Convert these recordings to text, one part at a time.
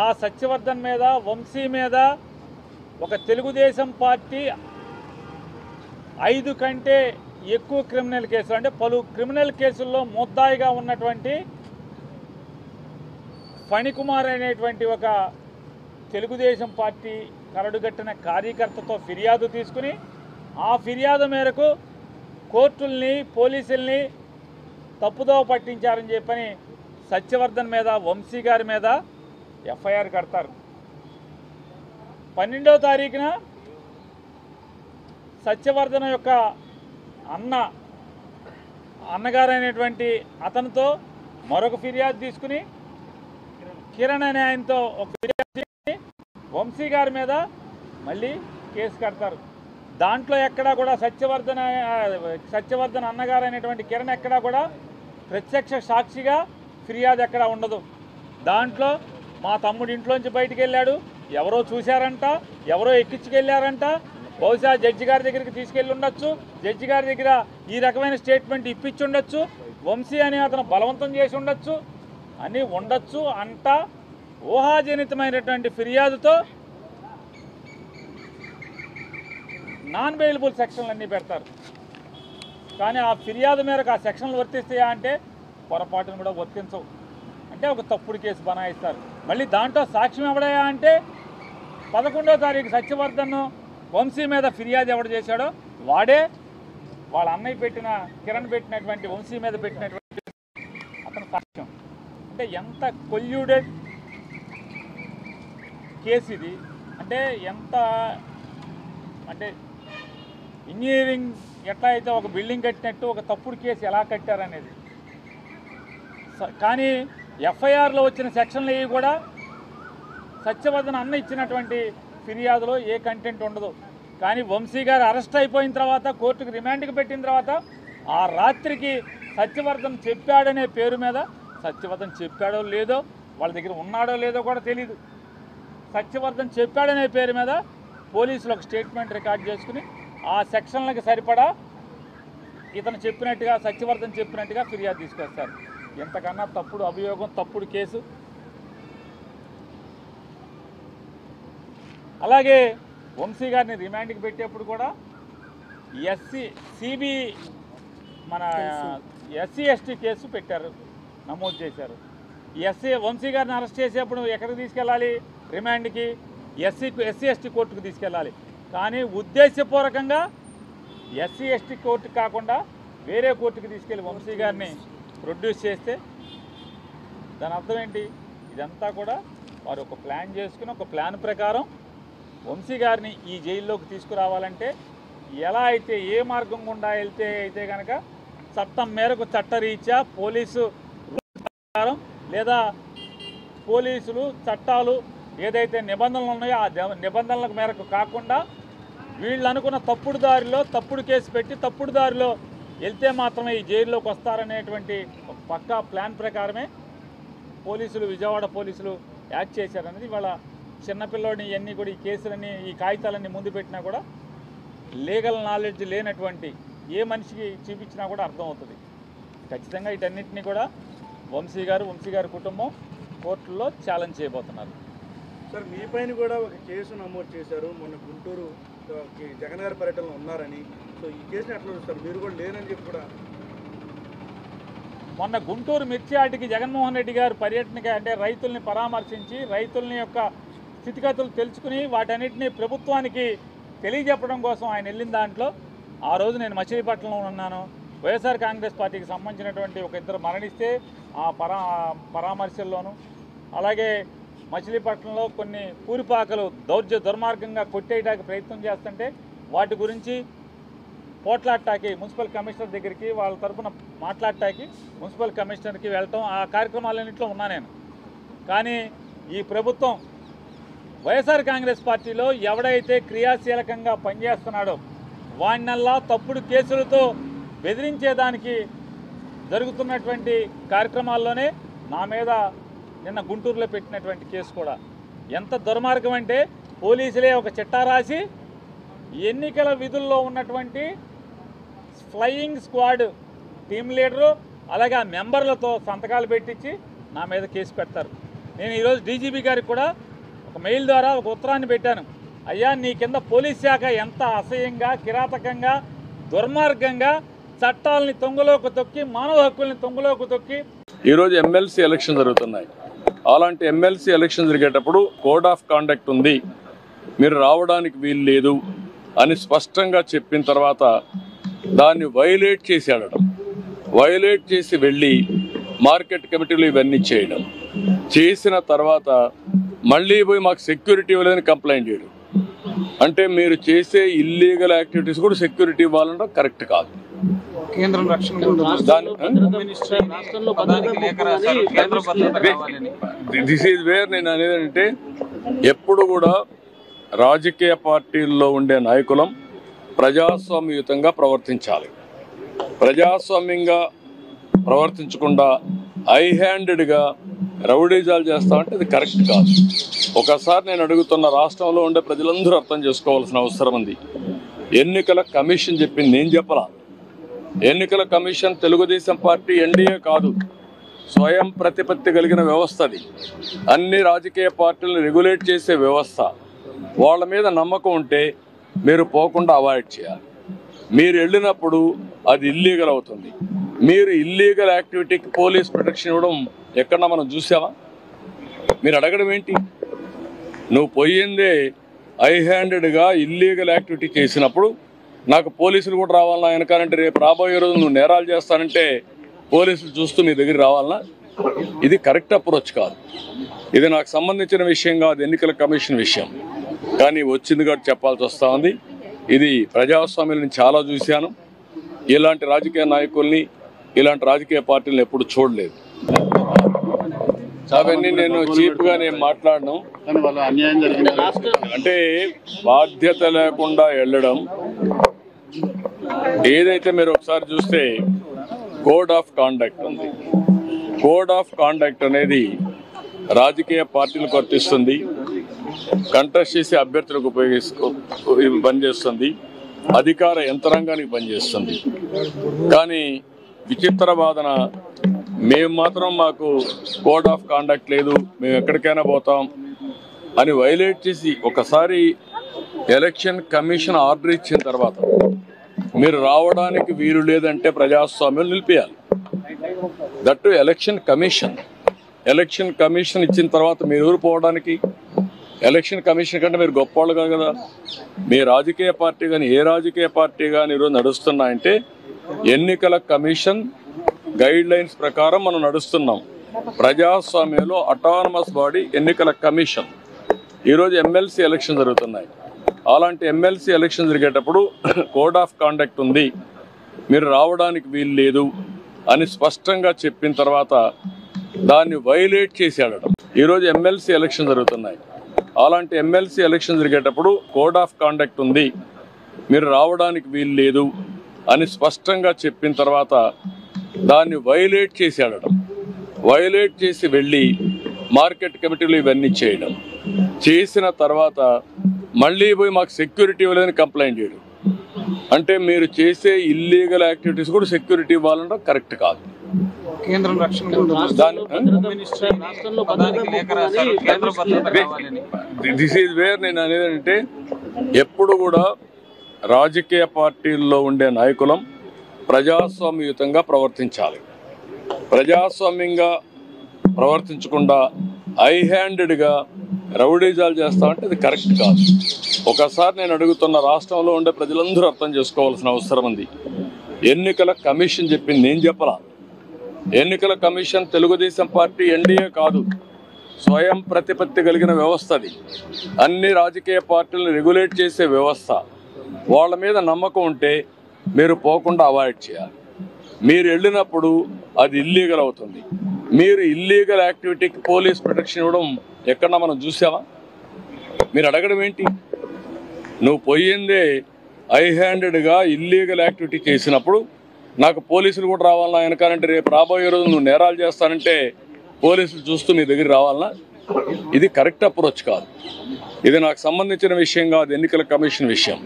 ఆ సత్యవర్ధన్ మీద, వంశీ మీద ఒక తెలుగుదేశం పార్టీ 5 కంటే ఎక్కువ క్రిమినల్ కేసులు, అంటే పలు క్రిమినల్ కేసుల్లో ముద్దాయిగా ఉన్నటువంటి ఫణికుమార్ అనేటువంటి ఒక తెలుగుదేశం పార్టీ కరడుగట్టిన కార్యకర్తతో ఫిర్యాదు తీసుకుని ఆ ఫిర్యాదు మేరకు కోర్టుల్ని, పోలీసుల్ని తప్పుదోవ పట్టించారని చెప్పని సత్యవర్ధన్ మీద, వంశీ గారి మీద ఎఫ్ఐఆర్ కడతారు. 12వ తారీఖున సత్యవర్ధన్ యొక్క అన్నగారైనటువంటి అతనితో మరొక ఫిర్యాదు తీసుకుని కిరణ్ అనే ఆయనతో ఒక ఫిర్యాదు తీసుకుని వంశీ గారి మీద మళ్ళీ కేసు కడతారు. దాంట్లో ఎక్కడా కూడా సత్యవర్ధన్ అన్నగారు అనేటువంటి కిరణ్ ఎక్కడా కూడా ప్రత్యక్ష సాక్షిగా ఫిర్యాదు ఎక్కడా ఉండదు. దాంట్లో మా తమ్ముడు ఇంట్లోంచి బయటికి వెళ్ళాడు, ఎవరో చూశారంట, ఎవరో ఎక్కించుకెళ్ళారంట, బహుశా జడ్జి గారి దగ్గరికి తీసుకెళ్ళి ఉండొచ్చు, జడ్జి గారి దగ్గర ఈ రకమైన స్టేట్మెంట్ ఇప్పించి ఉండొచ్చు, వంశీ అని అతను బలవంతం చేసి ఉండొచ్చు అని ఉండొచ్చు అంట ఊహాజనితమైనటువంటి ఫిర్యాదుతో నాన్ బెయిలబుల్ సెక్షన్లు అన్నీ పెడతారు. కానీ ఆ ఫిర్యాదు మేరకు ఆ సెక్షన్లు వర్తిస్తాయా అంటే పొరపాటును కూడా వర్తించవు. అంటే ఒక తప్పుడు కేసు బనాయిస్తారు. మళ్ళీ దాంట్లో సాక్ష్యం ఎవడయా అంటే 11వ తారీఖు సత్యవర్ధన్ వంశీ మీద ఫిర్యాదు ఎవడు చేశాడో వాడే వాళ్ళ అన్నయ్య పెట్టిన కిరణ్ పెట్టినటువంటి వంశీ మీద పెట్టినటువంటి అతను సాక్ష్యం. అంటే ఎంత కొల్యూడెడ్ కేసు ఇది, అంటే ఎంత అంటే ఇంజనీరింగ్ ఎట్లా అయితే ఒక బిల్డింగ్ కట్టినట్టు ఒక తప్పుడు కేసు ఎలా కట్టారనేది. కానీ ఎఫ్ఐఆర్లో వచ్చిన సెక్షన్లు ఇవి కూడా సత్యవర్ధన్ అన్న ఇచ్చినటువంటి ఫిర్యాదులో ఏ కంటెంట్ ఉండదు. కానీ వంశీ గారు అరెస్ట్ అయిపోయిన తర్వాత కోర్టుకు రిమాండ్కి పెట్టిన తర్వాత ఆ రాత్రికి సత్యవర్ధన్ చెప్పాడనే పేరు మీద, సత్యవర్ధన్ చెప్పాడో లేదో వాళ్ళ దగ్గర ఉన్నాడో లేదో కూడా తెలీదు, సత్యవర్ధన్ చెప్పాడనే పేరు మీద పోలీసులు ఒక స్టేట్మెంట్ రికార్డ్ చేసుకుని ఆ సెక్షన్లకు సరిపడా ఇతను చెప్పినట్టుగా, సత్యవర్ధన్ చెప్పినట్టుగా ఫిర్యాదు తీసుకొస్తారు. ఎంతకన్నా తప్పుడు అభియోగం, తప్పుడు కేసు. అలాగే వంశీ గారిని రిమాండ్కి పెట్టేప్పుడు కూడా మన ఎస్సీ ఎస్టీ కేసు పెట్టారు, నమోదు చేశారు. వంశీ గారిని అరెస్ట్ చేసేప్పుడు ఎక్కడికి తీసుకెళ్ళాలి? రిమాండ్కి, ఎస్సీ ఎస్టీ కోర్టుకు తీసుకెళ్ళాలి. కానీ ఉద్దేశపూర్వకంగా ఎస్సీ ఎస్టీ కోర్టుకు కాకుండా వేరే కోర్టుకు తీసుకెళ్ళి వంశీ గారిని ప్రొడ్యూస్ చేస్తే దాని అర్థం ఏంటి? ఇదంతా కూడా వారు ఒక ప్లాన్ చేసుకుని, ఒక ప్లాన్ ప్రకారం వంశీ గారిని ఈ జైల్లోకి తీసుకురావాలంటే ఎలా అయితే, ఏ మార్గం గుండా వెళ్తే అయితే కనుక చట్టం మేరకు చట్టరీత్యా పోలీసు ప్రకారం లేదా పోలీసులు చట్టాలు ఏదైతే నిబంధనలు ఉన్నాయో ఆ నిబంధనల మేరకు కాకుండా వీళ్ళు అనుకున్న తప్పుడు దారిలో తప్పుడు కేసు పెట్టి తప్పుడు దారిలో వెళ్తే మాత్రమే ఈ జైల్లోకి వస్తారనేటువంటి ఒక పక్కా ప్లాన్ ప్రకారమే పోలీసులు, విజయవాడ పోలీసులు యాక్ట్ చేశారనేది వాళ్ళ చిన్నపిల్లోడిని ఇవన్నీ కూడా ఈ కేసులన్నీ, ఈ కాగితాలన్నీ ముందు పెట్టినా కూడా లీగల్ నాలెడ్జ్ లేనటువంటి ఏ మనిషికి చూపించినా కూడా అర్థమవుతుంది. ఖచ్చితంగా వీటన్నిటినీ కూడా వంశీ గారి కుటుంబం కోర్టుల్లో ఛాలెంజ్ చేయబోతున్నారు. సార్, మీ పైన కూడా ఒక కేసు నమోదు చేశారు, మొన్న గుంటూరు జగన్ గారి పర్యటనలో ఉన్నారని. సో ఈ కేసుని ఎట్లా చూస్తారు? మీరు కూడా లేనని చెప్పి కూడా మొన్న గుంటూరు మిర్చియాటికి జగన్మోహన్ రెడ్డి గారు పర్యటనకి, అంటే రైతుల్ని పరామర్శించి రైతుల్ని యొక్క స్థితిగతులు తెలుసుకుని వాటన్నిటిని ప్రభుత్వానికి తెలియజెప్పడం కోసం ఆయన వెళ్ళిన దాంట్లో ఆ రోజు నేను మచిలీపట్నంలో ఉన్నాను. వైఎస్ఆర్ కాంగ్రెస్ పార్టీకి సంబంధించినటువంటి ఒక ఇద్దరు మరణిస్తే ఆ పరామర్శల్లోనూ, అలాగే మచిలీపట్నంలో కొన్ని పూరిపాకలు దుర్మార్గంగా కొట్టేయడానికి ప్రయత్నం చేస్తుంటే వాటి గురించి పోట్లాడటానికి మున్సిపల్ కమిషనర్ దగ్గరికి వాళ్ళ తరఫున మాట్లాడటానికి మున్సిపల్ కమిషనర్కి వెళ్ళటం, ఆ కార్యక్రమాలన్నింటిలో ఉన్నా నేను. కానీ ఈ ప్రభుత్వం వైఎస్ఆర్ కాంగ్రెస్ పార్టీలో ఎవడైతే క్రియాశీలకంగా పనిచేస్తున్నాడో వాడినల్లా తప్పుడు కేసులతో బెదిరించేదానికి జరుగుతున్నటువంటి కార్యక్రమాల్లోనే నా మీద నిన్న గుంటూరులో పెట్టినటువంటి కేసు కూడా ఎంత దుర్మార్గం అంటే, పోలీసులే ఒక చిట్టా రాసి ఎన్నికల విధుల్లో ఉన్నటువంటి ఫ్లయింగ్ స్క్వాడ్ టీం లీడరు అలాగే ఆ మెంబర్లతో సంతకాలు పెట్టించి నా మీద కేసు పెడతారు. నేను ఈరోజు డీజీపీ గారికి కూడా ఒక మెయిల్ ద్వారా ఒక ఉత్తరాన్ని పెట్టాను. అయ్యా, నీ కింద పోలీస్ శాఖ ఎంత అసహ్యంగా, కిరాతకంగా, దుర్మార్గంగా చట్టాలని తొంగలోకి తొక్కి, మానవ హక్కుల్ని తొంగలోకి తొక్కి ఈరోజు ఎమ్మెల్సీ ఎలక్షన్ జరుగుతున్నాయి. అలాంటి ఎమ్మెల్సీ ఎలక్షన్ జరిగేటప్పుడు కోడ్ ఆఫ్ కాండక్ట్ ఉంది, మీరు రావడానికి వీలు లేదు అని స్పష్టంగా చెప్పిన తర్వాత దాన్ని వైలేట్ చేసి ఆడడం, వైలేట్ చేసి వెళ్ళి మార్కెట్ కమిటీలు ఇవన్నీ చేయడం, చేసిన తర్వాత మళ్ళీ పోయి మాకు సెక్యూరిటీ ఇవ్వలేదని కంప్లైంట్ చేయడం. అంటే మీరు చేసే ఇల్లీగల్ యాక్టివిటీస్ కూడా సెక్యూరిటీ ఇవ్వాలంటే కరెక్ట్ కాదు. దిస్ ఈజ్ వేర్ నేను అనేది అంటే ఎప్పుడు కూడా రాజకీయ పార్టీల్లో ఉండే నాయకులం ప్రజాస్వామ్యయుతంగా ప్రవర్తించాలి. ప్రజాస్వామ్యంగా ప్రవర్తించకుండా హై హ్యాండెడ్గా రౌడీజాలు చేస్తామంటే అది కరెక్ట్ కాదు. ఒకసారి నేను అడుగుతున్న, రాష్ట్రంలో ఉండే ప్రజలందరూ అర్థం చేసుకోవాల్సిన అవసరం ఉంది. ఎన్నికల కమిషన్ చెప్పింది నేను చెప్పలా. ఎన్నికల కమిషన్ తెలుగుదేశం పార్టీ ఎన్డీఏ కాదు, స్వయం ప్రతిపత్తి కలిగిన వ్యవస్థ. అది అన్ని రాజకీయ పార్టీలను రెగ్యులేట్ చేసే వ్యవస్థ. వాళ్ళ మీద నమ్మకం ఉంటే మీరు పోకుండా అవాయిడ్ చేయాలి. మీరు వెళ్ళినప్పుడు అది ఇల్లీగల్ అవుతుంది. మీరు ఇల్లీగల్ యాక్టివిటీకి పోలీస్ ప్రొటెక్షన్ ఇవ్వడం ఎక్కడన్నా మనం చూసామా? మీరు అడగడం ఏంటి? నువ్వు పోయిందే హై హ్యాండెడ్గా ఇల్లీగల్ యాక్టివిటీ చేసినప్పుడు నాకు పోలీసులు కూడా రావాలన్నా వెనకాలంటే రేపు రాబోయే రోజు నువ్వు నేరాలు చేస్తానంటే పోలీసులు చూస్తూ మీ దగ్గర రావాలన్నా? ఇది కరెక్ట్ అప్రోచ్ కాదు. ఇది నాకు సంబంధించిన విషయం కాదు, ఎన్నికల కమిషన్ విషయం. కానీ వచ్చింది కాబట్టి చెప్పాల్సి వస్తూ ఉంది. ఇది ప్రజాస్వామ్యాన్ని చాలా చూశాను. ఇలాంటి రాజకీయ నాయకుల్ని, ఇలాంటి రాజకీయ పార్టీలను ఎప్పుడు చూడలేదు. అవన్నీ నేను చీప్గా నేను మాట్లాడను. అంటే బాధ్యత లేకుండా వెళ్ళడం. ఏదైతే మీరు ఒకసారి చూస్తే కోడ్ ఆఫ్ కాండక్ట్ ఉంది. కోడ్ ఆఫ్ కాండక్ట్ అనేది రాజకీయ పార్టీలకు వర్తిస్తుంది, కంటెస్ట్ చేసే అభ్యర్థులకు పనిచేస్తుంది, అధికార యంత్రాంగానికి పనిచేస్తుంది. కానీ విచిత్ర వాదన, మేము మాత్రం మాకు కోడ్ ఆఫ్ కాండక్ట్ లేదు, మేము ఎక్కడికైనా పోతాం అని వైలేట్ చేసి ఒకసారి ఎలక్షన్ కమిషన్ ఆర్డర్ ఇచ్చిన తర్వాత మీరు రావడానికి వీలు లేదంటే ప్రజాస్వామ్యం నిలిపేయాలి. That election commission. Election commission ఇచ్చిన తర్వాత మీరు ఎవరు పోవడానికి? ఎలక్షన్ కమిషన్ కంటే మీరు గొప్పవాళ్ళు కాదు కదా. మీ రాజకీయ పార్టీ కానీ ఏ రాజకీయ పార్టీ కానీ ఈరోజు నడుస్తున్నాయంటే ఎన్నికల కమిషన్ గైడ్ లైన్స్ ప్రకారం మనం నడుస్తున్నాం. ప్రజాస్వామ్యంలో అటానమస్ బాడీ ఎన్నికల కమిషన్. ఈరోజు ఎమ్మెల్సీ ఎలక్షన్ జరుగుతున్నాయి. అలాంటి ఎమ్మెల్సీ ఎలక్షన్ జరిగేటప్పుడు కోడ్ ఆఫ్ కాండక్ట్ ఉంది, మీరు రావడానికి వీలు లేదు అని స్పష్టంగా చెప్పిన తర్వాత దాన్ని వైలేట్ చేసి ఆడడం. ఈరోజు ఎమ్మెల్సీ ఎలక్షన్ జరుగుతున్నాయి. అలాంటి ఎమ్మెల్సీ ఎలక్షన్ జరిగేటప్పుడు కోడ్ ఆఫ్ కాండక్ట్ ఉంది, మీరు రావడానికి వీలు లేదు అని స్పష్టంగా చెప్పిన తర్వాత దాన్ని వైలేట్ చేసి ఆడడం, వైలేట్ చేసి వెళ్ళి మార్కెట్ కమిటీలు ఇవన్నీ చేయడం, చేసిన తర్వాత మళ్ళీ పోయి మాకు సెక్యూరిటీ ఇవ్వలేదని కంప్లైంట్ చేయడం. అంటే మీరు చేసే ఇల్లీగల్ యాక్టివిటీస్ కూడా సెక్యూరిటీ ఇవ్వాలంటే కరెక్ట్ కాదు. దిస్ ఈజ్ వేర్ నేను అనేది అంటే ఎప్పుడు కూడా రాజకీయ పార్టీల్లో ఉండే నాయకులం ప్రజాస్వామ్యయుతంగా ప్రవర్తించాలి. ప్రజాస్వామ్యంగా ప్రవర్తించకుండా హై హ్యాండెడ్గా రౌడీజాలు చేస్తామంటే అది కరెక్ట్ కాదు. ఒకసారి నేను అడుగుతున్న, రాష్ట్రంలో ఉండే ప్రజలందరూ అర్థం చేసుకోవాల్సిన అవసరం ఉంది. ఎన్నికల కమిషన్ చెప్పింది నేను చెప్పలా. ఎన్నికల కమిషన్ తెలుగుదేశం పార్టీ ఎన్డీఏ కాదు, స్వయం ప్రతిపత్తి కలిగిన వ్యవస్థ. అది అన్ని రాజకీయ పార్టీలను రెగ్యులేట్ చేసే వ్యవస్థ. వాళ్ళ మీద నమ్మకం ఉంటే మీరు పోకుండా అవాయిడ్ చేయాలి. మీరు వెళ్ళినప్పుడు అది ఇల్లీగల్ అవుతుంది. మీరు ఇల్లీగల్ యాక్టివిటీకి పోలీస్ ప్రొటెక్షన్ ఇవ్వడం ఎక్కడన్నా మనం చూసామా? మీరు అడగడం ఏంటి? నువ్వు పోయిందే హై హ్యాండెడ్గా ఇల్లీగల్ యాక్టివిటీ చేసినప్పుడు నాకు పోలీసులు కూడా రావాలన్నా వెనకాలంటే రేపు రాబోయే రోజు నువ్వు నేరాలు చేస్తానంటే పోలీసులు చూస్తూ మీ దగ్గర రావాలన్నా? ఇది కరెక్ట్ అప్రోచ్ కాదు. ఇది నాకు సంబంధించిన విషయం కాదు, ఎన్నికల కమిషన్ విషయం.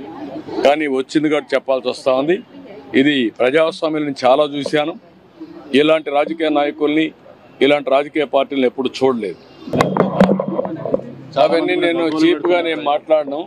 కానీ వచ్చింది కాబట్టి చెప్పాల్సి వస్తూ ఉంది. ఇది ప్రజాస్వామ్యాన్ని చాలా చూశాను. ఇలాంటి రాజకీయ నాయకుల్ని, ఇలాంటి రాజకీయ పార్టీలను ఎప్పుడు చూడలేదు. అవన్నీ నేను చీప్గా నేను మాట్లాడను.